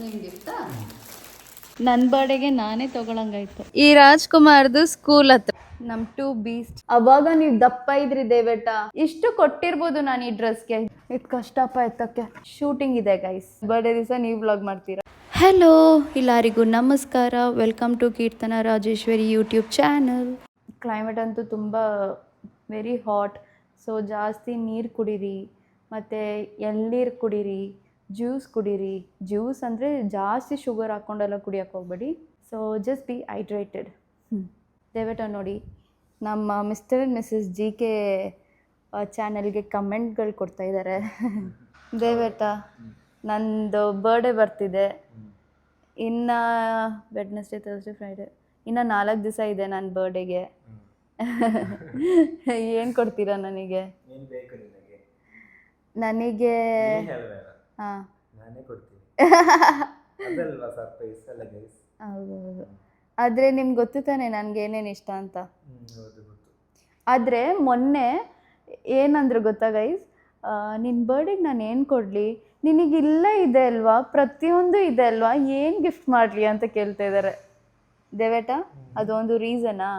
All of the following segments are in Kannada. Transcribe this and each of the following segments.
ನಿಮ್ ಗಿಫ್ಟಾ? ನನ್ನ ಬರ್ಡೇಗೆ ನಾನೇ ತಗೊಳಂಗಾಯ್ತು. ಈ ರಾಜ್ಕುಮಾರ್ದು ಸ್ಕೂಲ್ ಹತ್ರ ನಮ್ 2 ಬೀಸ್ಟ್. ಅವಾಗ ನೀವು ದಪ್ಪ ಇದ್ರಿ ದೇವೇಟ. ಇಷ್ಟು ಕೊಟ್ಟಿರ್ಬೋದು ನಾನು ಈ ಡ್ರೆಸ್ಗೆ. ಇದು ಕಷ್ಟಪ್ಪ ಎತ್ತಕ್ಕೆ. ಶೂಟಿಂಗ್ ಇದೆ ಗೈಸ್. ಬರ್ಡೇ ದಿವಸ ನೀವು ವ್ಲಾಗ್ ಮಾಡ್ತೀರಾ? ಹಲೋ ಎಲ್ಲರಿಗೂ ನಮಸ್ಕಾರ. Welcome to Keerthana Rajeshwari YouTube channel. Climate ಅಂತೂ ತುಂಬ ವೆರಿ ಹಾಟ್. ಸೊ ಜಾಸ್ತಿ ನೀರು ಕುಡೀರಿ, ಮತ್ತು ಎಳ್ನೀರು ಕುಡೀರಿ, ಜ್ಯೂಸ್ ಕುಡೀರಿ. ಜ್ಯೂಸ್ ಅಂದರೆ ಜಾಸ್ತಿ ಶುಗರ್ ಹಾಕ್ಕೊಂಡೆಲ್ಲ ಕುಡಿಯೋಕ್ಕೆ ಹೋಗ್ಬೇಡಿ. So just B hydrated. ದಯವಿಟ್ಟು ನೋಡಿ, ನಮ್ಮ ಮಿಸ್ಟರ್ ಆ್ಯಂಡ್ ಮಿಸ್ಸಸ್ JK ಚಾನಲ್ಗೆ ಕಮೆಂಟ್ಗಳು ಕೊಡ್ತಾ ಇದ್ದಾರೆ. ದಯವಿಟ್ಟು ನಂದು ಬರ್ಡೇ ಬರ್ತಿದೆ. ಇನ್ನು ವೆಡ್ನೆಸ್ಡೇ, ಥರ್ಸ್ಡೇ, ಫ್ರೈಡೇ, ಇನ್ನು 4 ದಿವಸ ಇದೆ ನನ್ನ ಬರ್ಡೇಗೆ. ಏನು ಕೊಡ್ತೀರಾ ನನಗೆ? ನನಗೆ ಹಾಂ ನಾನೇ ಕೊಡ್ತೀನಿ. ಅದಲ್ವಾ ಸರ್ಪ್ರೈಸ್ ಅಲ್ಲ ಗೈಸ್? ಹೌದೌದು. ಆದರೆ ನಿಮ್ಗೆ ಗೊತ್ತು ತಾನೆ ನನಗೆ ಏನೇನು ಇಷ್ಟ ಅಂತ. ಹೌದು ಗೊತ್ತು. ಆದರೆ ಮೊನ್ನೆ ಏನಂದ್ರು ಗೊತ್ತಾ ಗೈಸ್, ನಿನ್ನ ಬರ್ಡೇಗೆ ನಾನು ಏನು ಕೊಡಲಿ, ನಿನಗಿಲ್ಲ ಇದೆ ಅಲ್ವಾ, ಪ್ರತಿಯೊಂದು ಇದೆ ಅಲ್ವಾ, ಏನು ಗಿಫ್ಟ್ ಮಾಡಲಿ ಅಂತ ಕೇಳ್ತಾ ಇದ್ದಾರೆ. ದೇವೇಟ ಅದೊಂದು ರೀಸನಾ?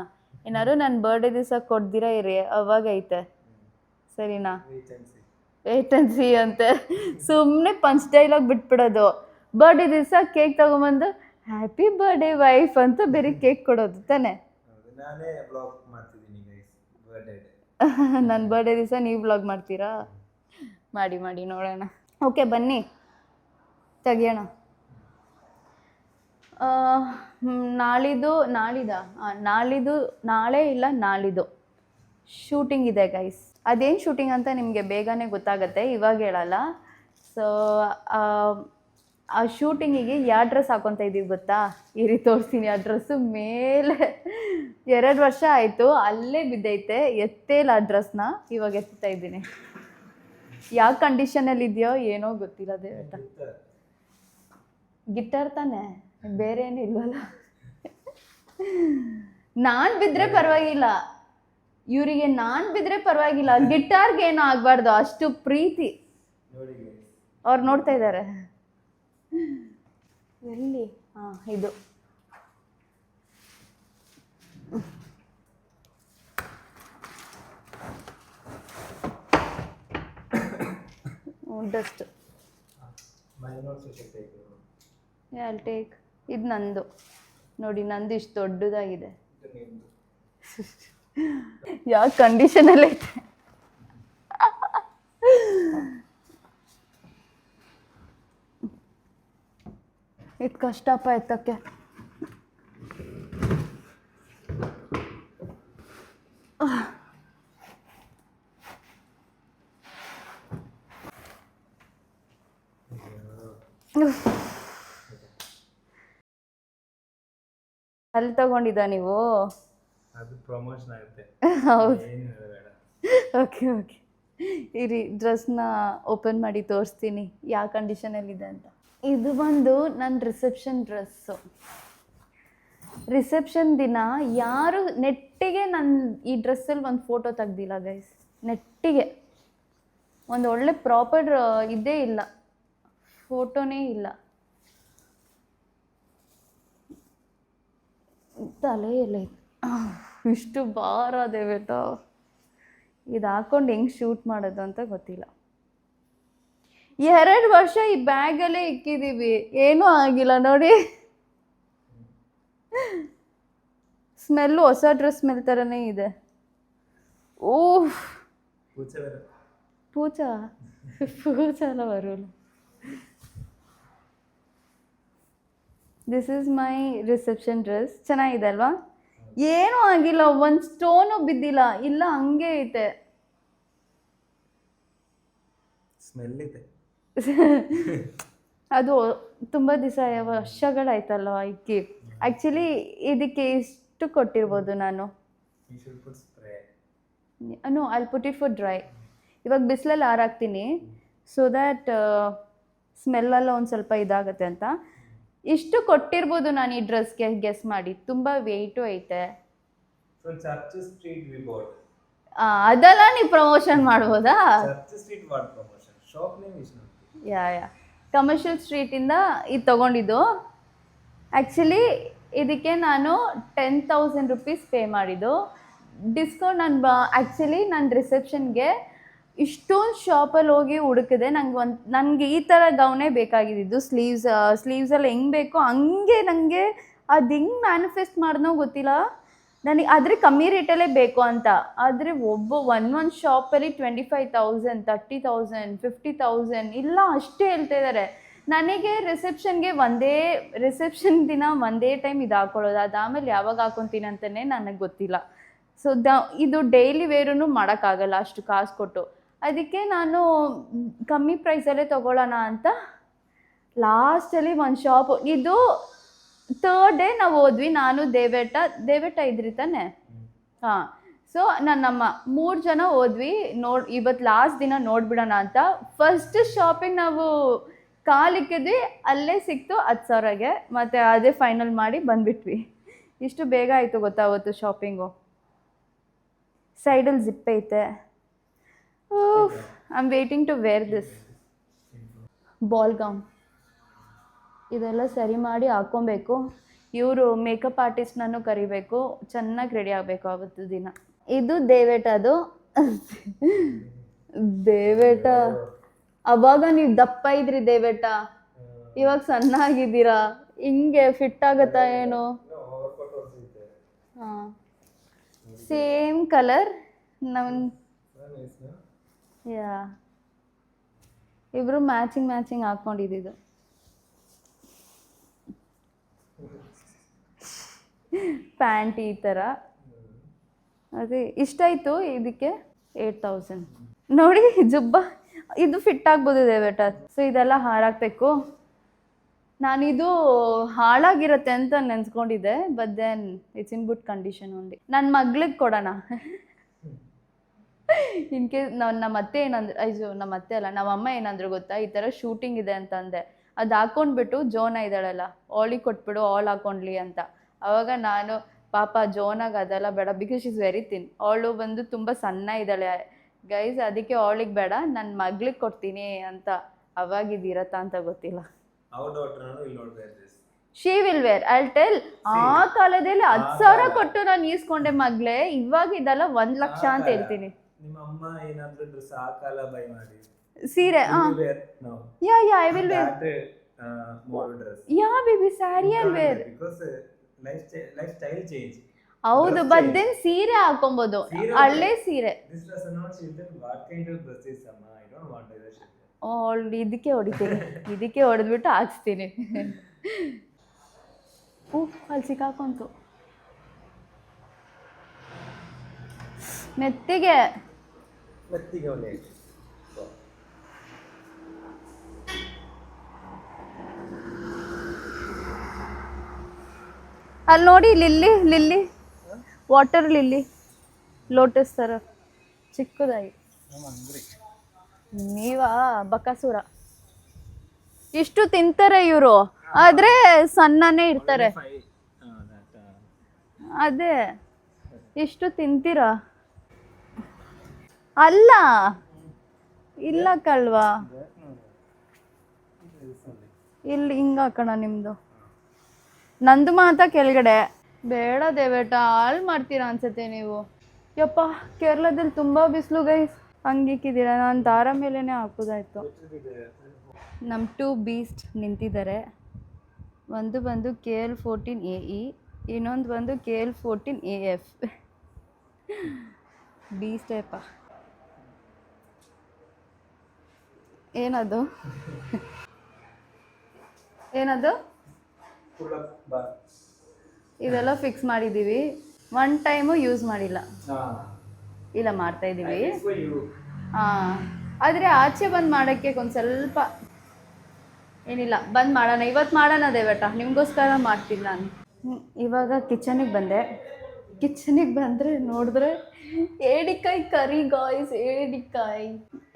ಏನಾದ್ರು ನನ್ನ ಬರ್ಡೇ ದಿವಸ ಕೊಡ್ದಿರ ಇರಿ, ಅವಾಗೈತೆ ಸರಿನಾ? ವೇಟ್ ಆ್ಯಂಡ್ ಸಿ ಅಂತೆ. ಸುಮ್ಮನೆ ಪಂಚ್ ಡೈಲಾಗ್ ಬಿಟ್ಬಿಡೋದು. ಬರ್ಡೇ ದಿವಸ ಕೇಕ್ ತಗೊಂಬಂದು ಹ್ಯಾಪಿ ಬರ್ಡೇ ವೈಫ್ ಅಂತ ಬೇರೆ ಕೇಕ್ ಕೊಡೋದು ತಾನೆ. ನಾನೇ ವ್ಲಾಗ್ ಮಾಡ್ತಿದ್ದೀನಿ ಗೈಸ್ ಬರ್ಡೇ. ನನ್ನ ಬರ್ಡೇ ದಿವಸ ನೀವು ವ್ಲಾಗ್ ಮಾಡ್ತೀರಾ? ಮಾಡಿ ಮಾಡಿ ನೋಡೋಣ. ಓಕೆ ಬನ್ನಿ ತೆಗಿಯೋಣ. ನಾಳೆ ಇಲ್ಲ ನಾಳಿದ್ದು ಶೂಟಿಂಗ್ ಇದೆ ಗೈಸ್. ಅದೇನು ಶೂಟಿಂಗ್ ಅಂತ ನಿಮಗೆ ಬೇಗನೆ ಗೊತ್ತಾಗುತ್ತೆ, ಇವಾಗ ಹೇಳಲ್ಲ. ಸೊ ಆ ಶೂಟಿಂಗಿಗೆ ಯಾವ ಡ್ರೆಸ್ ಹಾಕೊತ ಇದ್ದೀವಿ ಗೊತ್ತಾ? ಇರಿ ತೋರಿಸ್ತೀನಿ. ಆ ಡ್ರೆಸ್ಸು ಮೇಲೆ 2 ವರ್ಷ ಆಯಿತು, ಅಲ್ಲೇ ಬಿದ್ದೈತೆ, ಎತ್ತೇಲ್ಲ ಆ ಡ್ರೆಸ್ನ. ಇವಾಗ ಎತ್ತಾ ಇದ್ದೀನಿ. ಯಾವ ಕಂಡೀಷನಲ್ಲಿ ಇದೆಯೋ ಏನೋ ಗೊತ್ತಿಲ್ಲ ದೇವಟ. ಗಿಟಾರ್ ತಾನೆ, ಬೇರೆ ಏನೂ ಇಲ್ವಲ್ಲ. ನಾನು ಬಿದ್ದರೆ ಪರವಾಗಿಲ್ಲ, ಇವರಿಗೆ ನಾನು ಬಿದ್ದರೆ ಪರವಾಗಿಲ್ಲ, ಗಿಟಾರ್ಗೆ ಏನೂ ಆಗಬಾರ್ದು, ಅಷ್ಟು ಪ್ರೀತಿ. ಅವ್ರು ನೋಡ್ತಾ ಇದ್ದಾರೆ. ಎಲ್ಲಿ? ಹಾಂ ಇದು ಡಸ್ಟ್. I'll take. ಇದು ನಂದು ನೋಡಿ, ನಂದು ಇಷ್ಟು ದೊಡ್ಡದಾಗಿದೆ. ಯಾವ ಕಂಡೀಷನಲ್ಲಿ ಐತೆ. ಇದು ಕಷ್ಟಪ್ಪ ಎತ್ತಕ್ಕೆ. ಅಲ್ಲಿ ತಗೊಂಡಿದ್ದ ನೀವು? ಅದು ಪ್ರಮೋಷನ್ ಆಗುತ್ತೆ. ಹೌದು. ಓಕೆ ಓಕೆ ಇರಿ, ಡ್ರೆಸ್ನ ಓಪನ್ ಮಾಡಿ ತೋರಿಸ್ತೀನಿ ಯಾವ ಕಂಡೀಷನಲ್ಲಿದೆ ಅಂತ. ಇದು ಬಂದು ನನ್ನ ರಿಸೆಪ್ಷನ್ ಡ್ರೆಸ್ಸು. ರಿಸೆಪ್ಷನ್ ದಿನ ಯಾರು ನೆಟ್ಟಿಗೆ ನನ್ನ ಈ ಡ್ರೆಸ್ಸಲ್ಲಿ ಒಂದು ಫೋಟೋ ತೆಗ್ದಿಲ್ಲ ಗೈಸ್. ನೆಟ್ಟಿಗೆ ಒಂದು ಒಳ್ಳೆ ಪ್ರಾಪರ್ ಇದೇ ಇಲ್ಲ, ಫೋಟೋನೇ ಇಲ್ಲ. ತಲೆ ಎಲ್ಲ ಇಷ್ಟು ಭಾರ ದೇವೇಟ. ಇದು ಹಾಕ್ಕೊಂಡು ಹೆಂಗೆ ಶೂಟ್ ಮಾಡೋದು ಅಂತ ಗೊತ್ತಿಲ್ಲ. 2 ವರ್ಷ ಈ ಬ್ಯಾಗಲ್ಲೇ ಇಕ್ಕಿದ್ದೀವಿ, ಏನೂ ಆಗಿಲ್ಲ ನೋಡಿ. ಸ್ಮೆಲ್ಲು ಹೊಸ ಡ್ರೆಸ್ ಸ್ಮೆಲ್ ಥರನೇ ಇದೆ. ಓಹ್ ಪೂಜಾ ಎಲ್ಲ ಬರೋಲ್ಲ. This is my reception dress. ಚೆನ್ನಾಗಿದೆ ಅಲ್ವಾ? ಏನೂ ಆಗಿಲ್ಲ, ಒಂದು ಸ್ಟೋನು ಬಿದ್ದಿಲ್ಲ, ಇಲ್ಲ ಹಂಗೆ ಐತೆ. ಸ್ಮೆಲ್ ಇದೆ. ಅದು ತುಂಬ ದಿವಸ ವರ್ಷಗಳಾಯ್ತಲ್ವ ಇಕ್ಕಿ. ಆ್ಯಕ್ಚುಲಿ ಇದಕ್ಕೆ ಇಷ್ಟು ಕೊಟ್ಟಿರ್ಬೋದು ನಾನು. No, I put it for dry. ಇವಾಗ ಬಿಸಿಲಲ್ಲಿ ಹಾರಾಕ್ತೀನಿ, ಸೊ ದ್ಯಾಟ್ ಸ್ಮೆಲ್ಲೆಲ್ಲ ಒಂದು ಸ್ವಲ್ಪ ಇದಾಗುತ್ತೆ ಅಂತ. ಇಷ್ಟು ಕೊಟ್ಟಿರ್ಬೋದು ನಾನು ಈ ಡ್ರೆಸ್ಗೆ, ಗೆಸ್ ಮಾಡಿ. ತುಂಬ ವೆಯ್ಟು ಐತೆ. ಅದೆಲ್ಲ ನೀವು ಪ್ರಮೋಷನ್ ಮಾಡ್ಬೋದಾ? ಶಾಪ್ ನೇಮ್ ಇಸ್ ಯಾ ಕಮರ್ಷಿಯಲ್ ಸ್ಟ್ರೀಟಿಂದ ಇದು ತೊಗೊಂಡಿದ್ದು. ಆ್ಯಕ್ಚುಲಿ ಇದಕ್ಕೆ ನಾನು 10,000 ರುಪೀಸ್ ಪೇ ಮಾಡಿದ್ದು. ಡಿಸ್ಕೌಂಟ್ ಆ್ಯಕ್ಚುಲಿ ನನ್ನ ರಿಸೆಪ್ಷನ್ಗೆ ಇಷ್ಟೊಂದು ಶಾಪಲ್ಲಿ ಹೋಗಿ ಹುಡುಕಿದೆ. ನನಗೆ ಈ ಥರ ಗೌನೇ ಬೇಕಾಗಿದ್ದು. ಸ್ಲೀವ್ಸೆಲ್ಲ ಹೆಂಗೆ ಬೇಕೋ ಹಂಗೆ ನನಗೆ ಅದು ಹೆಂಗೆ ಮ್ಯಾನಿಫೆಸ್ಟ್ ಮಾಡಿದ್ನೋ ಗೊತ್ತಿಲ್ಲ. ನನಗೆ ಆದರೆ ಕಮ್ಮಿ ರೇಟಲ್ಲೇ ಬೇಕು ಅಂತ. ಆದರೆ ಒಂದೊಂದು ಶಾಪಲ್ಲಿ 25,000, 30,000, 50,000 ಇಲ್ಲ ಅಷ್ಟೇ ಹೇಳ್ತಾ ಇದ್ದಾರೆ. ನನಗೆ ರಿಸೆಪ್ಷನ್ ದಿನ ಒಂದೇ ಟೈಮ್ ಇದು ಹಾಕ್ಕೊಳ್ಳೋದು, ಅದಾದಮೇಲೆ ಯಾವಾಗ ಹಾಕೊತೀನಿ ಅಂತಲೇ ನನಗೆ ಗೊತ್ತಿಲ್ಲ. ಸೊ ಇದು ಡೈಲಿ ವೇರೂ ಮಾಡೋಕ್ಕಾಗಲ್ಲ ಅಷ್ಟು ಕಾಸು ಕೊಟ್ಟು. ಅದಕ್ಕೆ ನಾನು ಕಮ್ಮಿ ಪ್ರೈಸಲ್ಲೇ ತೊಗೊಳ್ಳೋಣ ಅಂತ ಲಾಸ್ಟಲ್ಲಿ ಒಂದು ಶಾಪು, ಇದು 3rd ಡೇ ನಾವು ಹೋದ್ವಿ. ನಾನು ದೇವೇಟ ಇದ್ರಿ ತಾನೆ. ಹಾಂ, ಸೊ ನಮ್ಮ 3 ಜನ ಹೋದ್ವಿ. ಇವತ್ತು ಲಾಸ್ಟ್ ದಿನ ನೋಡ್ಬಿಡೋಣ ಅಂತ ಫಸ್ಟ್ ಶಾಪಿಂಗ್ ನಾವು ಕಾಲಿಕ್ಕಿದ್ವಿ. ಅಲ್ಲೇ ಸಿಕ್ತು 10,000ಗೆ. ಮತ್ತು ಅದೇ ಫೈನಲ್ ಮಾಡಿ ಬಂದುಬಿಟ್ವಿ. ಇಷ್ಟು ಬೇಗ ಆಯಿತು ಗೊತ್ತಾ ಅವತ್ತು ಶಾಪಿಂಗು. ಸೈಡಲ್ಲಿ ಜಿಪ್ ಐತೆ. I am waiting to wear this ball gown. ಇದೆಲ್ಲ ಸರಿ ಮಾಡಿ ಹಾಕ್ಕೊಬೇಕು. ಇವರು ಮೇಕಪ್ ಆರ್ಟಿಸ್ಟ್ನೂ ಕರಿಬೇಕು, ಚೆನ್ನಾಗಿ ರೆಡಿ ಆಗಬೇಕು ಅವತ್ತು ದಿನ. ಇದು ದೇವೇಟದು. ದೇವೇಟ ಅವಾಗ ನೀವು ದಪ್ಪ ಇದ್ರಿ ದೇವೇಟ, ಇವಾಗ ಸಣ್ಣ ಆಗಿದ್ದೀರಾ. ಹಿಂಗೆ ಫಿಟ್ ಆಗುತ್ತಾ ಏನು? ಹಾಂ, ಸೇಮ್ ಕಲರ್. ಯಾ, ಇಬ್ಬರು ಮ್ಯಾಚಿಂಗ್ ಹಾಕ್ಕೊಂಡಿದ್ದು. ಪ್ಯಾಂಟ್ ಈ ಥರ. ಅದೇ ಇಷ್ಟ ಆಯಿತು. ಇದಕ್ಕೆ 8,000 ನೋಡಿ. ಜುಬ್ಬ ಇದು ಫಿಟ್ ಆಗ್ಬೋದು ದೇವೇಟ. ಸೊ ಇದೆಲ್ಲ ಹಾರಾಕಬೇಕು. ನಾನಿದು ಹಾಳಾಗಿರುತ್ತೆ ಅಂತ ನೆನೆಸ್ಕೊಂಡಿದ್ದೆ. But then it's in good condition only. ನನ್ನ ಮಗ್ಳಿಗೆ ಕೊಡೋಣ. ಇನ್ ಕೇಸ್ ನಮ್ಮ ಅತ್ತೆ ಏನಂದ್ರೆ, ನಮ್ಮ ಅತ್ತೆ ಅಲ್ಲ, ನಮ್ಮ ಅಮ್ಮ ಏನಂದ್ರು ಗೊತ್ತಾ, ಈ ಥರ ಶೂಟಿಂಗ್ ಇದೆ ಅಂತ ಅಂದೆ. ಅದು ಹಾಕ್ಕೊಂಡ್ಬಿಟ್ಟು ಜೋನ ಇದ್ದಾಳಲ್ಲ ಅವಳಿಗೆ ಕೊಟ್ಬಿಡು, ಅವಳು ಹಾಕ್ಕೊಂಡ್ಲಿ ಅಂತ. ಆವಾಗ ನಾನು ಪಾಪ ಜೋನಾಗ ಅದೆಲ್ಲ ಬೇಡ, ಬಿಕಾಸ್ ಈಸ್ ವೆರಿ ಥಿನ್. ಅವಳು ಬಂದು ತುಂಬ ಸಣ್ಣ ಇದ್ದಾಳೆ ಗೈಸ್, ಅದಕ್ಕೆ ಅವಳಿಗೆ ಬೇಡ, ನನ್ನ ಮಗ್ಳಿಗೆ ಕೊಡ್ತೀನಿ ಅಂತ. ಅವಾಗಿದ್ದೀರತ್ತಾ ಅಂತ ಗೊತ್ತಿಲ್ಲ. She will wear, I tell. ಆ ಕಾಲದಲ್ಲಿ 10,000 ಕೊಟ್ಟು ನಾನು ಈಸ್ಕೊಂಡೆ ಮಗ್ಳೆ. ಇವಾಗ ಇದೆಲ್ಲ 1 ಲಕ್ಷ ಅಂತ ಹೇಳ್ತೀನಿ. ಸೀರೆ I will wear. Baby sari I wear. ಹೌದು, ಬಟ್ ದೆನ್ ಸೀರೆ ಹಾಕೊಬಹುದು. ಹಳ್ಳೆ ಸೀರೆ. ಇದಕ್ಕೆ ಹೊಡಿತೀನಿ, ಇದಕ್ಕೆ ಹೊಡೆದ್ಬಿಟ್ಟು ಹಾಕ್ಸ್ತೀನಿ. ಅಲ್ಲಿ ಸಿಕ್ಕಾಕೊಂತು ಮೆತ್ತಿಗೆ. ಅಲ್ಲಿ ನೋಡಿ, ಲಿಲ್ಲಿ ವಾಟರ್ ಲಿಲ್ಲಿ, ಲೋಟಸ್ ಥರ ಚಿಕ್ಕದಾಗಿ. ನೀವಾ ಬಕಾಸುರ. ಇಷ್ಟು ತಿಂತಾರೆ ಇವರು, ಆದರೆ ಸಣ್ಣನೇ ಇರ್ತಾರೆ. ಅದೇ ಇಷ್ಟು ತಿಂತೀರಾ? ಅಲ್ಲ, ಇಲ್ಲ ಕಳ್ವಾ. ಇಲ್ಲಿ ಹಿಂಗೆ ಹಾಕೋಣ ನಿಮ್ಮದು. ನಂದು ಮಾತ್ರ ಕೆಳಗಡೆ. ಬೇಡ ದೇವೇಟ, ಹಾಳು ಮಾಡ್ತೀರಾ ಅನ್ಸುತ್ತೆ ನೀವು. ಯಪ್ಪ, ಕೇರಳದಲ್ಲಿ ತುಂಬ ಬಿಸಿಲು ಗೈಸ್. ಹಂಗಿಕ್ಕಿದ್ದೀರಾ, ನಾನು ದಾರ ಮೇಲೇ ಹಾಕೋದಾಯ್ತು. ನಮ್ಮ 2 ಬೀಸ್ಟ್ ನಿಂತಿದ್ದಾರೆ. ಒಂದು ಬಂದು KL14AE, ಇನ್ನೊಂದು ಬಂದು KL14AF. ಬೀಸ್ಟೇಪ. ಏನದು? ಇದೆಲ್ಲ ಫಿಕ್ಸ್ ಮಾಡಿದ್ದೀವಿ. 1 ಟೈಮು ಯೂಸ್ ಮಾಡಿಲ್ಲ. ಇಲ್ಲ, ಮಾಡ್ತಾ ಇದ್ದೀವಿ. ಹಾಂ, ಆದರೆ ಆಚೆ ಬಂದು ಮಾಡೋಕ್ಕೆ ಒಂದು ಸ್ವಲ್ಪ ಏನಿಲ್ಲ. ಬಂದು ಮಾಡೋಣ, ಇವತ್ತು ಮಾಡೋಣ ದೇವೇಟ, ನಿಮಗೋಸ್ಕರ ಮಾಡ್ತೀನಿ ನಾನು. ಇವಾಗ ಕಿಚನಿಗೆ ಬಂದೆ. ಕಿಚನಿಗೆ ಬಂದರೆ ನೋಡಿದ್ರೆ ಏಡಿಕಾಯಿ ಕರಿ ಗಾಯ್ಸ್.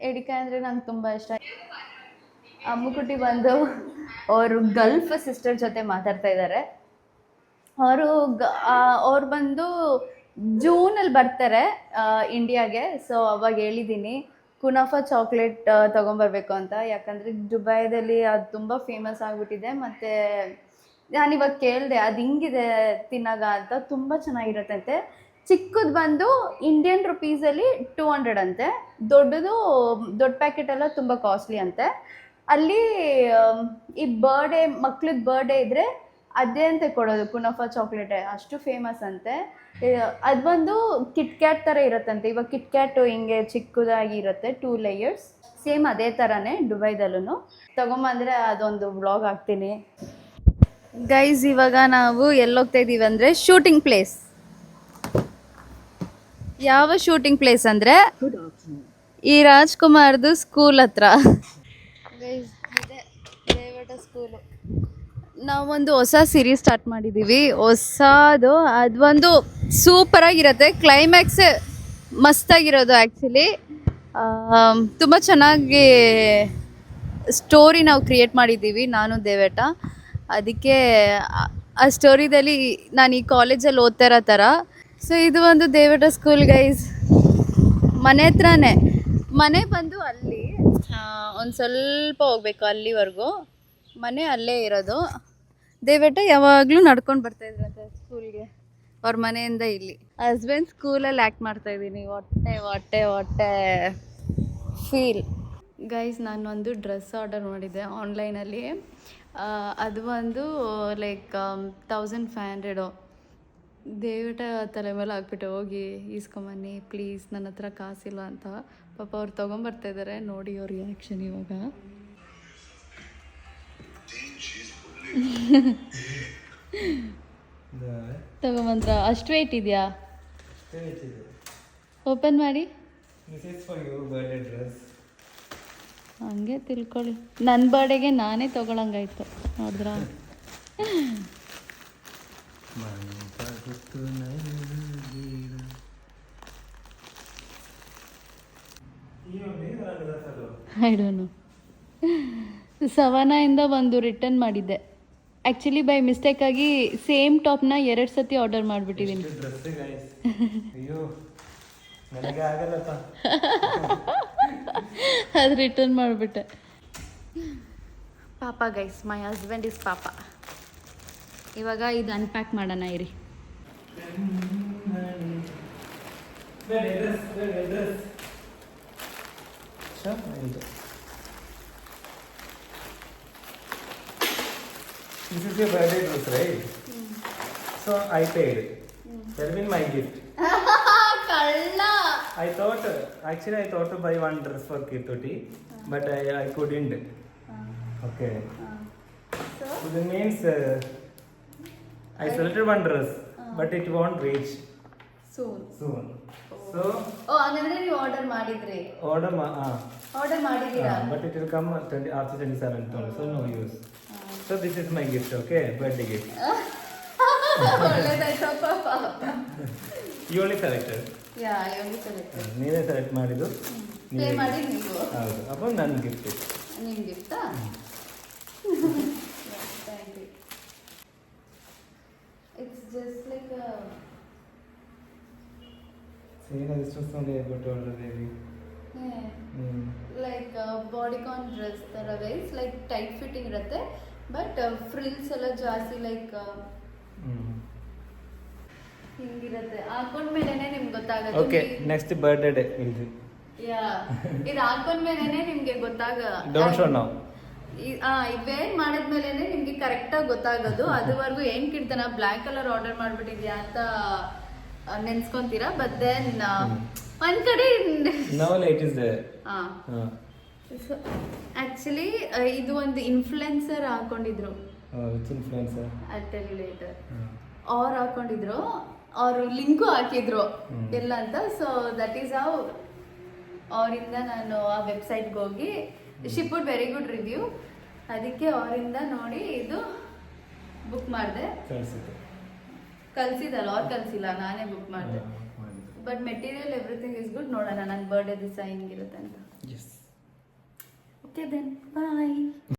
ಏಡಿಕಾಯಿ ಅಂದರೆ ನಂಗೆ ತುಂಬ ಇಷ್ಟ. ಅಮ್ಮುಕುಟಿ ಬಂದು ಅವರು ಗಲ್ಫ್ ಸಿಸ್ಟರ್ ಜೊತೆ ಮಾತಾಡ್ತಾ ಇದ್ದಾರೆ. ಅವ್ರು ಬಂದು ಜೂನಲ್ಲಿ ಬರ್ತಾರೆ ಇಂಡಿಯಾಗೆ. ಸೊ ಅವಾಗ ಹೇಳಿದ್ದೀನಿ ಕುನಾಫಾ ಚಾಕ್ಲೇಟ್ ತೊಗೊಂಬರ್ಬೇಕು ಅಂತ, ಯಾಕಂದರೆ ದುಬೈದಲ್ಲಿ ಅದು ತುಂಬ ಫೇಮಸ್ ಆಗಿಬಿಟ್ಟಿದೆ. ಮತ್ತು ನಾನಿವಾಗ ಕೇಳಿದೆ ಅದು ಹಿಂಗಿದೆ ತಿನ್ನಾಗ ಅಂತ, ತುಂಬ ಚೆನ್ನಾಗಿರತ್ತಂತೆ. ಚಿಕ್ಕದು ಬಂದು ಇಂಡಿಯನ್ ರುಪೀಸಲ್ಲಿ 200 ಅಂತೆ, ದೊಡ್ಡ ಪ್ಯಾಕೆಟೆಲ್ಲ ತುಂಬ ಕಾಸ್ಟ್ಲಿ ಅಂತೆ. ಅಲ್ಲಿ ಈ ಮಕ್ಳದ್ದು ಬರ್ಡೇ ಇದ್ದರೆ ಅದೇ ಅಂತೆ ಕೊಡೋದು ಕುನಾಫಾ ಚಾಕ್ಲೇಟೇ, ಅಷ್ಟು ಫೇಮಸ್ ಅಂತೆ. ಅದು ಬಂದು ಕಿಟ್ಕ್ಯಾಟ್ ಥರ ಇರುತ್ತಂತೆ. ಇವಾಗ ಕಿಟ್ಕ್ಯಾಟು ಹಿಂಗೆ ಚಿಕ್ಕದಾಗಿ ಇರುತ್ತೆ, 2 ಲೇಯರ್ಸ್, ಸೇಮ್ ಅದೇ ಥರನೇ ದುಬೈದಲ್ಲೂ. ತೊಗೊಂಬಂದರೆ ಅದೊಂದು ವ್ಲಾಗ್ ಹಾಕ್ತೀನಿ. ಗೈಸ್, ಇವಾಗ ನಾವು ಎಲ್ಲೋಗ್ತಾ ಇದ್ದೀವಿ ಅಂದರೆ ಶೂಟಿಂಗ್ ಪ್ಲೇಸ್. ಯಾವ ಶೂಟಿಂಗ್ ಪ್ಲೇಸ್ ಅಂದರೆ ಈ ರಾಜ್ಕುಮಾರ್ದು ಸ್ಕೂಲ್ ಹತ್ರ. ಗೈಸ್, ಇದೆ ದೇವಟ ಸ್ಕೂಲು. ನಾವೊಂದು ಹೊಸ ಸೀರೀಸ್ ಸ್ಟಾರ್ಟ್ ಮಾಡಿದ್ದೀವಿ, ಹೊಸದು. ಅದು ಒಂದು ಸೂಪರಾಗಿರುತ್ತೆ, ಕ್ಲೈಮ್ಯಾಕ್ಸೇ ಮಸ್ತಾಗಿರೋದು. ಆ್ಯಕ್ಚುಲಿ ತುಂಬ ಚೆನ್ನಾಗಿ ಸ್ಟೋರಿ ನಾವು ಕ್ರಿಯೇಟ್ ಮಾಡಿದ್ದೀವಿ, ನಾನು ದೇವೇಟ. ಅದಕ್ಕೆ ಆ ಸ್ಟೋರಿದಲ್ಲಿ ನಾನು ಈ ಕಾಲೇಜಲ್ಲಿ ಓದ್ತಾ ಇರೋ ಥರ. ಸೊ ಇದು ಒಂದು ದೇವೇಟ ಸ್ಕೂಲ್ ಗೈಸ್, ಮನೆ ಹತ್ರನೇ. ಮನೆ ಬಂದು ಅಲ್ಲಿ ಒಂದು ಸ್ವಲ್ಪ ಹೋಗ್ಬೇಕು, ಅಲ್ಲಿವರೆಗೂ ಮನೆ ಅಲ್ಲೇ ಇರೋದು. ದೇವೇಟ ಯಾವಾಗಲೂ ನಡ್ಕೊಂಡು ಬರ್ತಾಯಿದ್ರಂತೆ ಸ್ಕೂಲ್ಗೆ, ಅವ್ರ ಮನೆಯಿಂದ ಇಲ್ಲಿ. ಹಸ್ಬೆಂಡ್ ಸ್ಕೂಲಲ್ಲಿ ಆ್ಯಕ್ಟ್ ಮಾಡ್ತಾಯಿದ್ದೀನಿ. ಹೊಟ್ಟೆ ಫೀಲ್. ಗೈಸ್, ನಾನೊಂದು ಡ್ರೆಸ್ ಆರ್ಡರ್ ಮಾಡಿದ್ದೆ ಆನ್ಲೈನಲ್ಲಿ. ಅದು ಒಂದು ಲೈಕ್ 1500. ದೇವೇಟ ತಲೆ ಮೇಲೆ ಹಾಕ್ಬಿಟ್ಟು ಹೋಗಿ ಈಸ್ಕೊಂಬನ್ನಿ ಪ್ಲೀಸ್, ನನ್ನ ಹತ್ರ ಕಾಸಿಲ್ಲ ಅಂತ. ಪಾಪ ಅವ್ರು ತೊಗೊಂಬರ್ತಾಯಿದ್ದಾರೆ, ನೋಡಿ ಅವ್ರ ರಿಯಾಕ್ಷನ್ ಇವಾಗ. ತಗೊಂಬಂದ್ರ? ಅಷ್ಟು ವೆಯ್ಟ್ ಇದೆಯಾ? ಓಪನ್ ಮಾಡಿ. ಹಂಗೆ ತಿಳ್ಕೊಳ್ಳಿ, ನನ್ನ ಬರ್ಡೇಗೆ ನಾನೇ ತೊಗೊಳಂಗಾಯ್ತು, ನೋಡಿದ್ರ? I don't know. ಸವಾನಾಯಿಂದ ಒಂದು ರಿಟರ್ನ್ ಮಾಡಿದ್ದೆ. ಆ್ಯಕ್ಚುಲಿ ಬೈ ಮಿಸ್ಟೇಕಾಗಿ ಸೇಮ್ ಟಾಪ್ನ 2 ಸತಿ ಆರ್ಡರ್ ಮಾಡಿಬಿಟ್ಟಿದ್ದೀನಿ. ಅದು ರಿಟರ್ನ್ ಮಾಡಿಬಿಟ್ಟೆ. ಪಾಪ ಗೈಸ್, ಮೈ ಹಸ್ಬೆಂಡ್ ಇಸ್ ಪಾಪ. ಇವಾಗ ಇದು ಅನ್ಪ್ಯಾಕ್ ಮಾಡೋಣ ಇರಿ. This is your birthday dress, right? So I paid. That been my gift. ಕಳ್ಳ. I thought to buy one dress for Kirtuti, but I couldn't. Okay. So that means I selected one dress, but it won't reach soon. So ಹಂಗಂದ್ರೆ ನೀವು ಆರ್ಡರ್ ಮಾಡಿದ್ರಿ? ಆರ್ಡರ್ ಮಾಡಿದ್ದೀರಾ? But it will come after 27th only, so no use. So this is my gift, okay? Birthday gift. ಒಳ್ಳೆದಾಯ್ತಪ್ಪ. You only selected. Yeah, I only selected. ನೀವೇ ಸೆಲೆಕ್ಟ್ ಮಾಡಿದ್ದು. ಪೇ ಮಾಡಿ ನೀವು. ಹೌದು, ಅಪ್ಪ ನನ್ನ ಗಿಫ್ಟ್. ನಿಮ್ಮ ಗಿಫ್ಟಾ? Thank you. It's just like a Same as this one I got already. Like bodycon dress ಥರ ವೈಸ್, ಲೈಕ್ ಟೈಟ್ ಫಿಟ್ಟಿಂಗ್ ಇರುತ್ತೆ, ಬಟ್ ಫ್ರಿಲ್ಸ್ ಎಲ್ಲ ಜಾಸ್ತಿ ಲೈಕ್ ಹಿಂಗಿರುತ್ತೆ. ಹಾಕೊಂಡ್ಮೇಲೆ ನಿಮ್ಗೆ ಗೊತ್ತಾಗುತ್ತೆ. ಓಕೆ, ನೆಕ್ಸ್ಟ್ ಬರ್ತ್ಡೇ ಡೇ ಇಲ್ರಿ. ಯಾ, ಇದು ಹಾಕೊಂಡ್ಮೇಲೆ ನಿಮ್ಗೆ ಡೋಂಟ್ ಶೋ ನೌ. ಇವೇನ್ ಮಾಡಿದ್ಮೇಲೆ ನಿಮ್ಗೆ ಕರೆಕ್ಟಾಗಿ ಗೊತ್ತಾಗೋದು. ಅದುವರೆಗೂ ಏನ್ ಕಿಡ್ತಾನ ಬ್ಲ್ಯಾಕ್ ಕಲರ್ ಆರ್ಡರ್ ಮಾಡ್ಬಿಟ್ಟಿದ್ಯಾ ಅಂತ ನೆನ್ಸ್ಕೊಂತೀರಾ. ಬಟ್ ದೆನ್ ಒಂದ್ ಕಡೆ ಆಕ್ಚುಲಿ ಇದು ಒಂದು ಇನ್ಫ್ಲುಯೆನ್ಸರ್ ಹಾಕೊಂಡಿದ್ರು. ಅವ್ರು ಹಾಕೊಂಡಿದ್ರು, ಅವರು ಲಿಂಕು ಹಾಕಿದ್ರು ಎಲ್ಲ ಅಂತ. ಸೊ ದಟ್ ಈಸ್ ಹೌ ಅವರಿಂದ ನಾನು ಆ ವೆಬ್ಸೈಟ್ಗೆ ಹೋಗಿ ship would very good review, ಅದಕ್ಕೆ ಅವರಿಂದ ನೋಡಿ ಇದು ಬುಕ್ ಮಾಡಿದೆ. ಕಳ್ಸಿದಲ್ಲ, ಅವ್ರು ಕಳ್ಸಿಲ್ಲ, ನಾನೇ ಬುಕ್ ಮಾಡಿದೆ. But material everything is good. ನೋಡೋಣ ನನ್ನ ಬರ್ಡೇ ದಿವಸ ಹೆಂಗಿರುತ್ತೆ ಅಂತ. ಓಕೆ ದೆನ್ ಬಾಯ್.